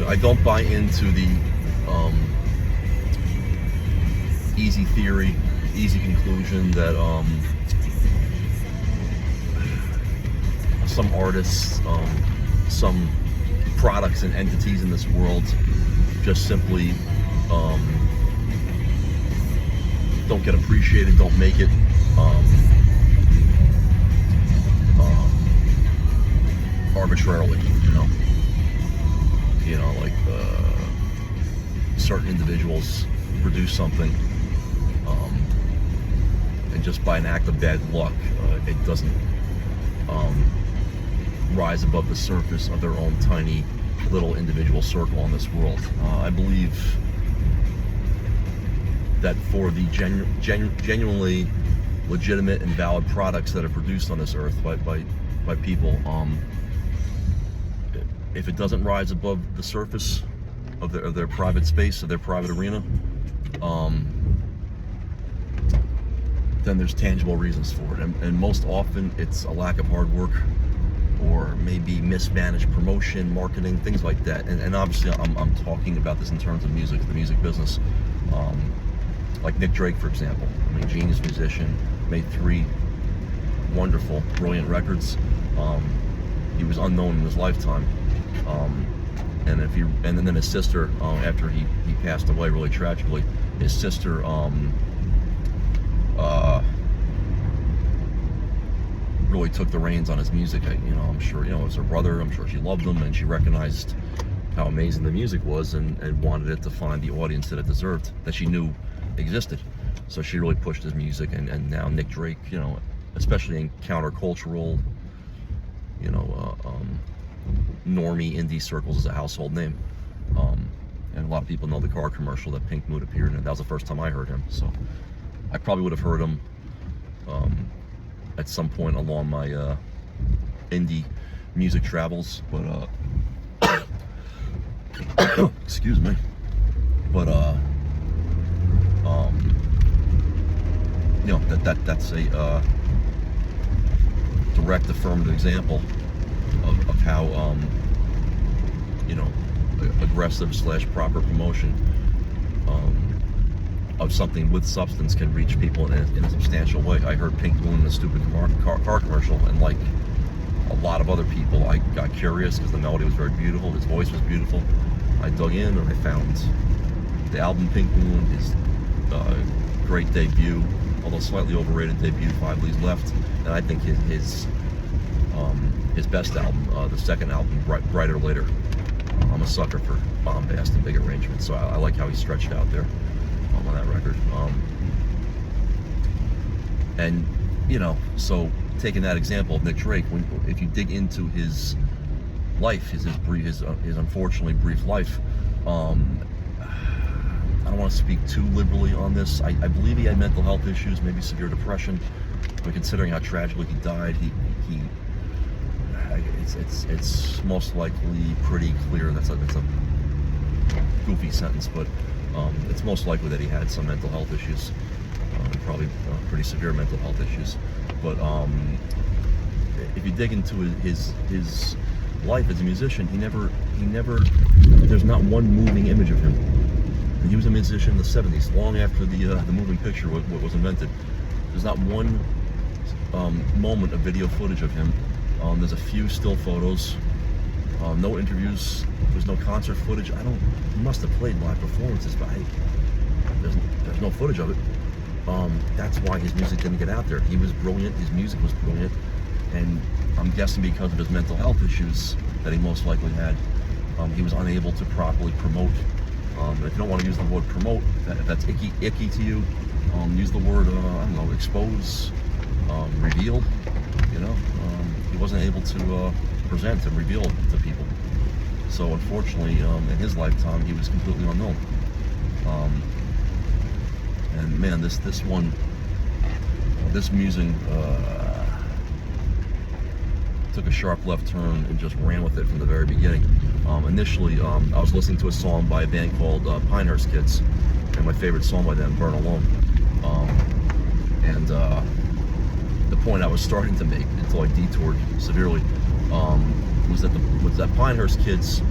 I don't buy into the easy theory, easy conclusion that some artists, some products and entities in this world just simply don't get appreciated, don't make it. Arbitrarily, like certain individuals produce something, and just by an act of bad luck, it doesn't rise above the surface of their own tiny little individual circle on this world. I believe that for the genuinely legitimate and valid products that are produced on this earth by people, if it doesn't rise above the surface of their private space, of their private arena, then there's tangible reasons for it, and most often it's a lack of hard work, or maybe mismanaged promotion, marketing, things like that. And obviously I'm talking about this in terms of music, the music business. Like Nick Drake, for example. I mean, genius musician, made 3 wonderful, brilliant records. He was unknown in his lifetime. And then his sister, after he passed away really tragically, his sister really took the reins on his music. I'm sure, it was her brother. I'm sure she loved him, and she recognized how amazing the music was, and wanted it to find the audience that it deserved, that she knew existed. So she really pushed his music, and now Nick Drake, especially in countercultural, normie indie circles, is a household name. And a lot of people know the car commercial that Pink Mood appeared in. That was the first time I heard him. So I probably would have heard him at some point along my indie music travels, but excuse me. But that's a direct affirmative example of how aggressive / proper promotion of something with substance can reach people in a substantial way. I heard Pink Moon in a stupid car commercial, and like a lot of other people, I got curious because the melody was very beautiful, his voice was beautiful. I dug in and I found the album Pink Moon, his great debut, although slightly overrated debut, 5 Leaves Left, and I think his best album, the second album, Brighter Later. I'm a sucker for bombast and big arrangements, so I like how he stretched out there on that record. And so taking that example of Nick Drake, if you dig into his life, his unfortunately brief life, I don't want to speak too liberally on this. I believe he had mental health issues, maybe severe depression. But considering how tragically he died, it's most likely pretty clear. That's a goofy sentence, but it's most likely that he had some mental health issues, probably pretty severe mental health issues. But if you dig into his life as a musician, he never. There's not one moving image of him. And he was a musician in the 70s, long after the moving picture was invented. There's not one moment of video footage of him. There's a few still photos, no interviews. There's no concert footage. He must have played live performances, but there's no footage of it. That's why his music didn't get out there. He was brilliant. His music was brilliant, and I'm guessing because of his mental health issues that he most likely had, he was unable to properly promote. If you don't want to use the word promote, if that's icky to you, use the word expose, reveal. He wasn't able to present and reveal to people. So unfortunately, in his lifetime, he was completely unknown. And man, this musing took a sharp left turn and just ran with it from the very beginning. Initially, I was listening to a song by a band called Pinehurst Kids, and my favorite song by them, Burn Alone. And the point I was starting to make, until I detoured severely, was that Pinehurst Kids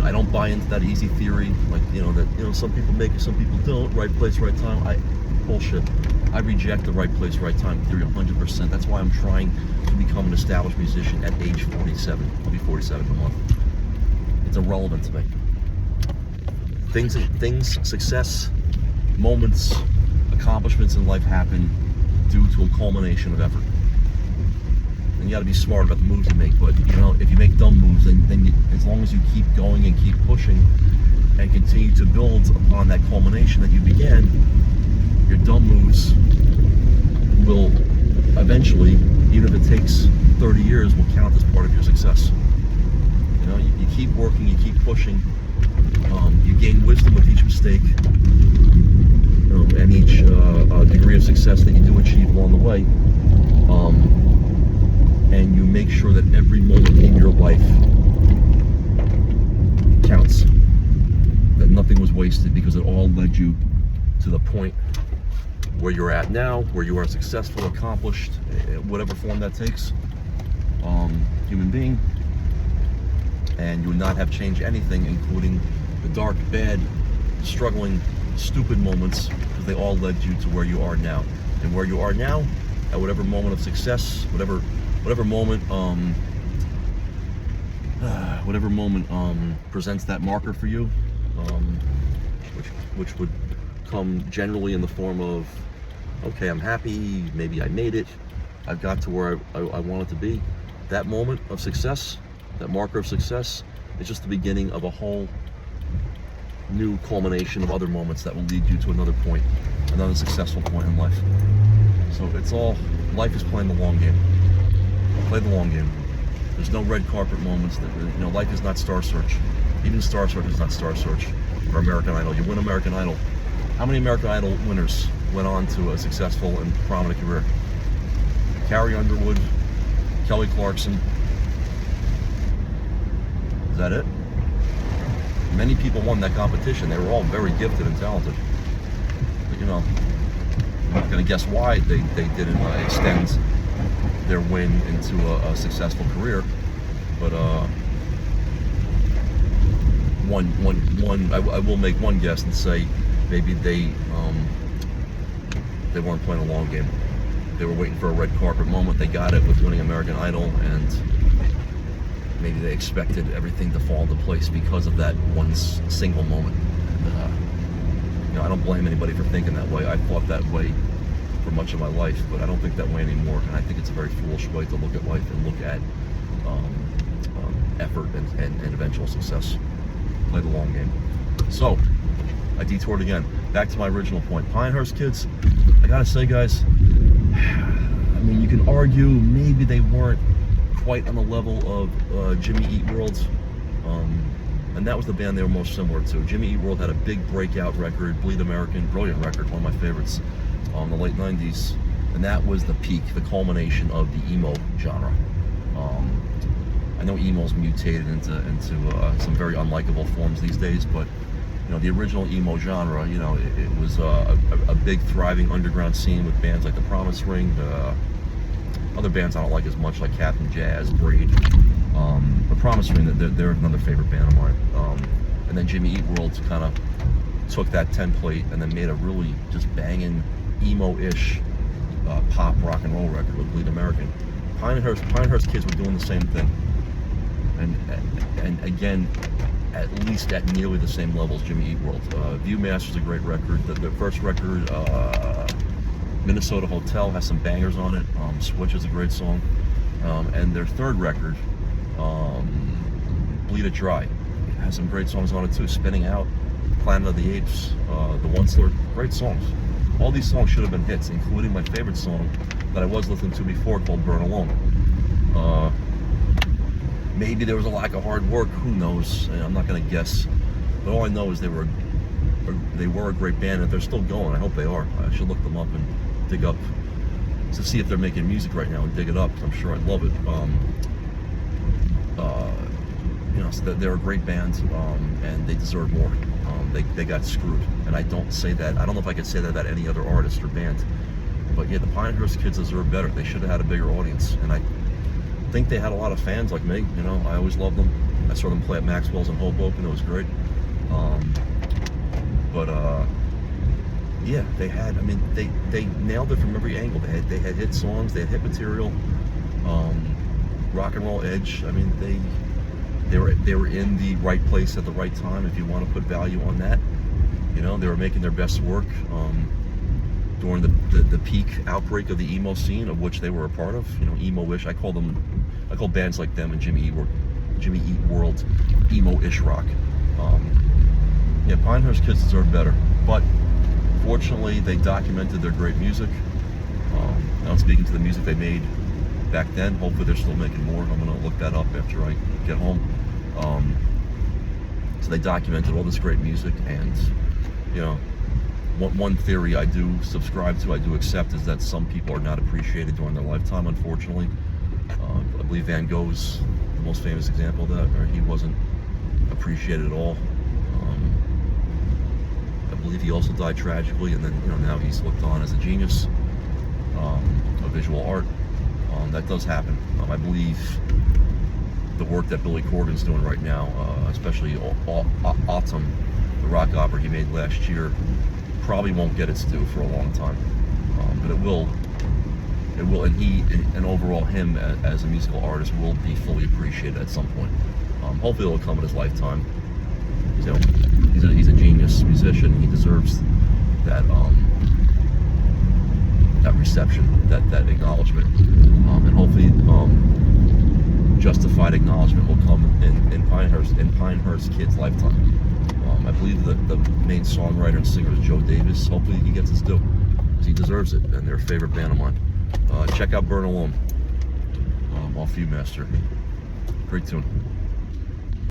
I don't buy into that easy theory, like, that, some people make it, some people don't. Right place, right time. Bullshit. I reject the right place, right time theory 100%. That's why I'm trying to become an established musician at age 47. I'll be 47 in a month. It's irrelevant to me. Things, success, moments, accomplishments in life happen due to a culmination of effort. And you got to be smart about the moves you make. But if you make dumb moves, then as long as you keep going and keep pushing and continue to build upon that culmination that you began, your dumb moves will eventually, even if it takes 30 years, will count as part of your success. You keep working, you keep pushing. You gain wisdom with each mistake, and each degree of success that you do achieve along the way. And you make sure that every moment in your life counts. That nothing was wasted, because it all led you to the point where you're at now, where you are successful, accomplished, whatever form that takes, human being. And you would not have changed anything, including the dark, bad, struggling, stupid moments, because they all led you to where you are now. And where you are now, at whatever moment of success, whatever moment presents that marker for you, which would come generally in the form of, okay, I'm happy, maybe I made it, I've got to where I wanted to be. That moment of success, that marker of success, is just the beginning of a whole new culmination of other moments that will lead you to another point, another successful point in life. So life is playing the long game. Play the long game. There's no red carpet moments. Life is not Star Search. Even Star Search is not Star Search or American Idol. You win American Idol. How many American Idol winners went on to a successful and prominent career? Carrie Underwood, Kelly Clarkson. Is that it? Many people won that competition. They were all very gifted and talented. But I'm not going to guess why they didn't extend their win into a successful career. But I will make one guess and say maybe they weren't playing a long game. They were waiting for a red carpet moment. They got it with winning American Idol, and maybe they expected everything to fall into place because of that one single moment. And, I don't blame anybody for thinking that way. I thought that way for much of my life, but I don't think that way anymore. And I think it's a very foolish way to look at life and look at effort and eventual success. Play the long game. So, I detoured again. Back to my original point. Pinehurst Kids, I gotta say, guys, you can argue maybe they weren't quite on the level of Jimmy Eat World, and that was the band they were most similar to. Jimmy Eat World had a big breakout record, Bleed American, brilliant record, one of my favorites, in the late 90s, and that was the peak, the culmination of the emo genre. I know emo's mutated into some very unlikable forms these days, but the original emo genre, it was a big thriving underground scene with bands like The Promise Ring, other bands I don't like as much, like Captain Jazz, Breed. The Promise Ring, they're another favorite band of mine. And then Jimmy Eat World kind of took that template and then made a really just banging emo-ish pop rock and roll record with Bleed American. Pinehurst Kids were doing the same thing, and again, at least at nearly the same level as Jimmy Eat World. Viewmaster's a great record. The first record, Minnesota Hotel, has some bangers on it. Switch is a great song. And their third record, Bleed It Dry, has some great songs on it too. Spinning Out, Planet of the Apes, The Once Lord, great songs. All these songs should have been hits, including my favorite song that I was listening to before, called Burn Alone. Maybe there was a lack of hard work, who knows? I'm not going to guess. But all I know is they were a great band, and if they're still going, I hope they are. I should look them up and dig up to see if they're making music right now and dig it up, because I'm sure I'd love it. So they're a great band, and they deserve more. They got screwed, and I don't say that. I don't know if I could say that about any other artist or band, but yeah, the Pinehurst Kids deserve better. They should have had a bigger audience, and I think they had a lot of fans like me. I always loved them. I saw them play at Maxwell's in Hoboken. It was great. Yeah, they had. I mean, they nailed it from every angle. They had hit songs. They had hit material. Rock and roll edge. I mean, they were in the right place at the right time. If you want to put value on that, you know, they were making their best work during the peak outbreak of the emo scene, of which they were a part of. You know, emo-ish. I call bands like them and Jimmy Eat World emo-ish rock. Yeah, Pinehurst Kids deserve better, but fortunately they documented their great music. Now speaking to the music they made back then, hopefully they're still making more. I'm going to look that up after I get home. So they documented all this great music, and you know, one theory I do subscribe to, I do accept, is that some people are not appreciated during their lifetime, unfortunately. I believe Van Gogh's the most famous example of that, where he wasn't appreciated at all. I believe he also died tragically, and then, you know, now he's looked on as a genius of visual art. That does happen. I believe the work that Billy Corgan's doing right now, especially Autumn, the rock opera he made last year, probably won't get its due for a long time, but it will, and he, and overall him as a musical artist, will be fully appreciated at some point. Hopefully it'll come in his lifetime. You know, he's a genius musician. He deserves that that reception, that acknowledgement, and hopefully justified acknowledgement will come in Pinehurst Kids' lifetime. I believe that the main songwriter and singer is Joe Davis. Hopefully he gets his due, because he deserves it, and they're a favorite band of mine. Check out Burn Alone off Viewmaster. Great tune.